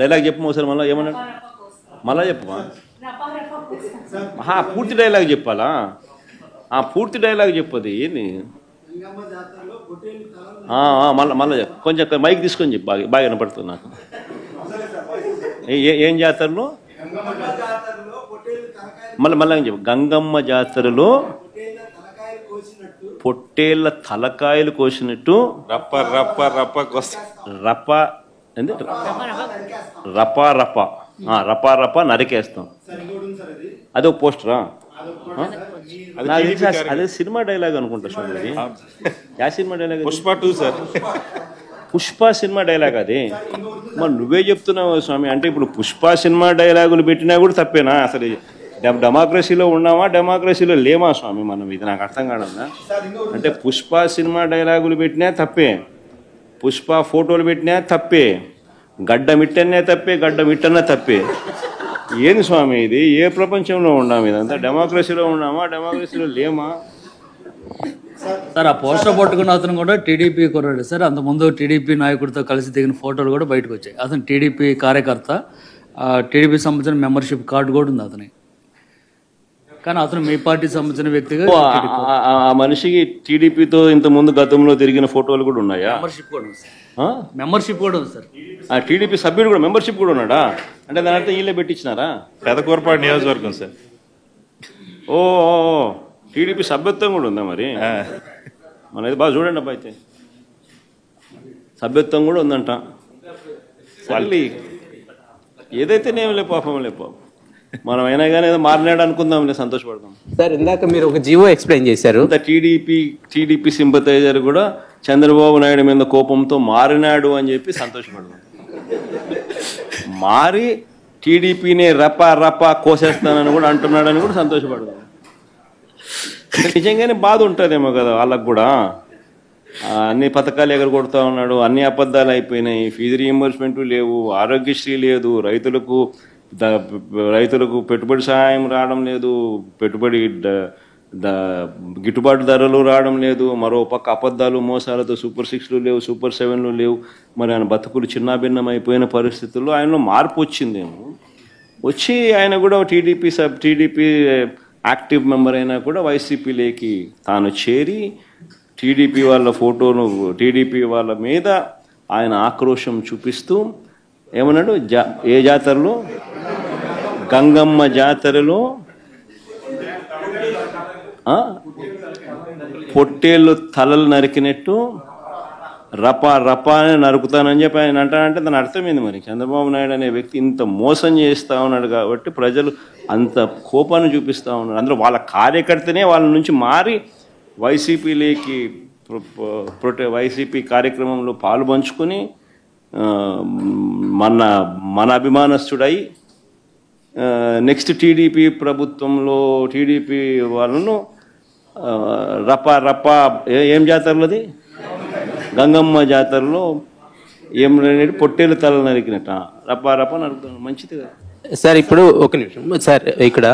Dialogue చెప్పు sir, మళ్ళీ ఏమన్నాడు, మళ్ళా చెప్పమా. పూర్తి డైలాగ్ చెప్పాలా? పూర్తి డైలాగ్ చెప్పది ఏంది? మళ్ళీ కొంచెం మైక్ తీసుకొని చెప్పు, బాగా వినపడుతుంది నాకు. ఏం జాతరలో? మళ్ళీ చెప్పు. గంగమ్మ జాతరలో పొట్టేళ్ల తలకాయలు కోసినట్టు రప్ప రప్ప రప్ప రప్ప ఏంది రపా రప రపా రప నరికేస్తాం. అదే ఒక పోస్టరా? అదే సినిమా డైలాగ్ అనుకుంటా స్వామి. Yeah cinema dialogue? Pushpa 2 sir. Pushpa cinema dialogue అది. మరి నువ్వే చెప్తున్నావు స్వామి. అంటే ఇప్పుడు పుష్ప సినిమా డైలాగులు పెట్టినా కూడా తప్పేనా? అసలు డెమోక్రసీలో ఉన్నామా, డెమోక్రసీలో లేమా స్వామి మనం? ఇది నాకు అర్థం కాదన్నా. అంటే పుష్ప సినిమా డైలాగులు పెట్టినా తప్పే, పుష్ప ఫోటోలు పెట్టినా తప్పే, గడ్డ మిట్టనే తప్పే, గడ్డ మిట్టనే తప్పే. ఏంది స్వామి ఇది? ఏ ప్రపంచంలో ఉన్నాము? ఇదంతా డెమోక్రసీలో ఉన్నామా, డెమోక్రసీలో లేమా? సార్, ఆ పోస్టర్ పట్టుకున్న అతను కూడా టీడీపీ కుర్రాడు సార్. అంతకుముందు టీడీపీ నాయకుడితో కలిసి దిగిన ఫోటోలు కూడా బయటకు వచ్చాయి. అతను టీడీపీ కార్యకర్త, టీడీపీ సంబంధించిన మెంబర్షిప్ కార్డు కూడా ఉంది అతని. కానీ అతను మీ పార్టీ సంబంధించిన వ్యక్తిగా. ఆ మనిషికి టీడీపీతో ఇంత ముందు గతంలో తిరిగిన ఫోటోలు కూడా ఉన్నాయా? మెంబర్షిప్ కూడా ఉంది సార్. మెంబర్షిప్ కూడా ఉంది సార్. ఆ టీడీపీ సభ్యుడు కూడా మెంబర్షిప్ కూడా ఉన్నాడా? అంటే దాని అర్థం వీళ్ళే పెట్టించినారా? పెదకూరపాడు నియోజకవర్గం సార్. ఓ టీడీపీ సభ్యత్వం కూడా ఉందా మరి? మనది బాగా చూడండి అబ్బా. అయితే సభ్యత్వం కూడా ఉందంట. మళ్ళీ ఏదైతే నేం లే పాపం లే పాపం. మనం అయినా కానీ ఏదో మారినాడు అనుకుందాం, సంతోషపడతాం సార్. ఇందాక మీరు ఒక జీవో ఎక్స్ప్లెయిన్ చేశారు. టీడీపీ సింపథైజర్ కూడా చంద్రబాబు నాయుడు మీద కోపంతో మారినాడు అని చెప్పి సంతోషపడతాం. మారి టీడీపీని రపా రపా కోసేస్తానని కూడా అంటున్నాడని కూడా సంతోషపడతాం. నిజంగానే బాధ ఉంటుందేమో కదా వాళ్ళకు కూడా. అన్ని పథకాలు ఎగరగొడతా ఉన్నాడు, అన్ని అబద్ధాలు అయిపోయినాయి, ఫీజు రీయింబర్స్మెంట్ లేవు, ఆరోగ్యశ్రీ లేదు, రైతులకు పెట్టుబడి సహాయం రావడం లేదు, పెట్టుబడి గిట్టుబాటు ధరలు రావడం లేదు, మరో పక్క అబద్ధాలు మోసాలతో సూపర్ 6లు లేవు, సూపర్ 7లు లేవు. మరి ఆయన బతుకులు చిన్నాభిన్నం అయిపోయిన పరిస్థితుల్లో ఆయనలో మార్పు వచ్చిందేమో. వచ్చి ఆయన కూడా టీడీపీ యాక్టివ్ మెంబర్ అయినా కూడా వైసీపీలోకి తాను చేరి టీడీపీ వాళ్ళ ఫోటోను, టీడీపీ వాళ్ళ మీద ఆయన ఆక్రోశం చూపిస్తూ ఏమన్నాడు? ఏ జాతరలో? గంగమ్మ జాతరలో పొట్టేళ్ళు తలలు నరికినట్టు రపా రపా అని నరుకుతానని చెప్పి ఆయన అంటానంటే దాని అర్థమైంది. మరి చంద్రబాబు నాయుడు అనే వ్యక్తి ఇంత మోసం చేస్తూ ఉన్నాడు కాబట్టి ప్రజలు అంత కోపాన్ని చూపిస్తూ ఉన్నారు. అందులో వాళ్ళ కార్యకర్తనే వాళ్ళ నుంచి మారి వైసీపీలోకి వైసీపీ కార్యక్రమంలో పాలు పంచుకొని మన అభిమానస్తుడై నెక్స్ట్ టీడీపీ ప్రభుత్వంలో టీడీపీ వాళ్ళను రపా రపా ఏం జాతరలోది? గంగమ్మ జాతరలో ఏం పొట్టేలు తల నరికినట్ట రపా రపా నరుకుతాను. మంచిది కదా సార్. ఇప్పుడు ఒక నిమిషం సార్, ఇక్కడ